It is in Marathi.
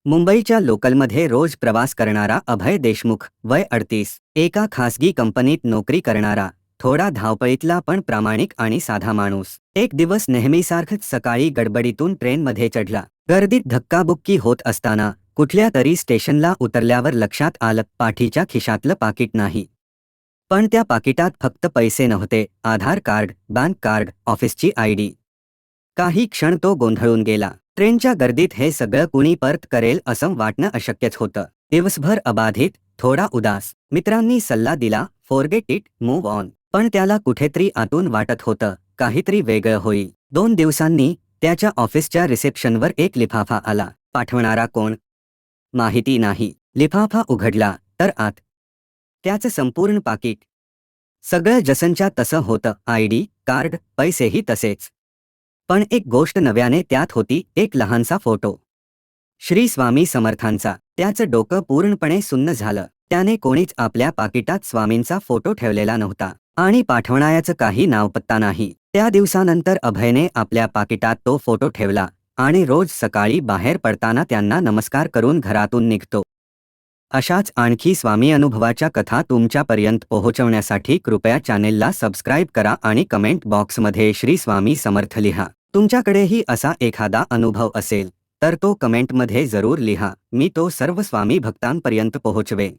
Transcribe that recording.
मुंबईच्या लोकलमध्ये रोज प्रवास करणारा अभय देशमुख, वय 38, एका खासगी कंपनीत नोकरी करणारा, थोडा धावपळीतला पण प्रामाणिक आणि साधा माणूस. एक दिवस नेहमीसारखंच सकाळी गडबडीतून ट्रेनमध्ये चढला. गर्दीत धक्काबुक्की होत असताना कुठल्या तरी स्टेशनला उतरल्यावर लक्षात आलं, पाठीच्या खिशातलं पाकिट नाही. पण त्या पाकिटात फक्त पैसे नव्हते, आधार कार्ड, बँक कार्ड, ऑफिसची आयडी. काही क्षण तो गोंधळून गेला. ट्रेनच्या गर्दीत हे सगळं कुणी परत करेल असं वाटणं अशक्यच होतं. दिवसभर अबाधित, थोडा उदास. मित्रांनी सल्ला दिला, फॉरगेट इट, मूव्ह ऑन. पण त्याला कुठेतरी आतून वाटत होतं, काहीतरी वेगळं होईल. 2 दिवसांनी त्याच्या ऑफिसच्या रिसेप्शनवर एक लिफाफा आला. पाठवणारा कोण? माहिती नाही. लिफाफा उघडला तर आत त्याचं संपूर्ण पाकिट. सगळं जसंच्या तसं होतं, आयडी, कार्ड, पैसेही तसेच. पण एक गोष्ट नव्याने त्यात होती, एक लहानसा फोटो. श्री स्वामी समर्थांचा. त्याचं डोकं पूर्णपणे सुन्न झालं. त्याने कोणीच आपल्या पाकिटात स्वामींचा फोटो ठेवलेला नव्हता आणि पाठवणाऱ्याचं काही नावपत्ता नाही. त्या दिवसानंतर अभयने आपल्या पाकिटात तो फोटो ठेवला आणि रोज सकाळी बाहेर पडताना त्यांना नमस्कार करून घरातून निघतो. अशाच आणखी स्वामी अनुभवाच्या कथा तुमच्यापर्यंत पोहोचवण्यासाठी कृपया चॅनेलला सबस्क्राईब करा आणि कमेंट बॉक्समध्ये श्री स्वामी समर्थ लिहा. तुमच्याकडेही असा एखादा अनुभव असेल तर तो कमेंटमध्ये जरूर लिहा. मी तो सर्व स्वामी भक्तांपर्यंत पोहोचवेन.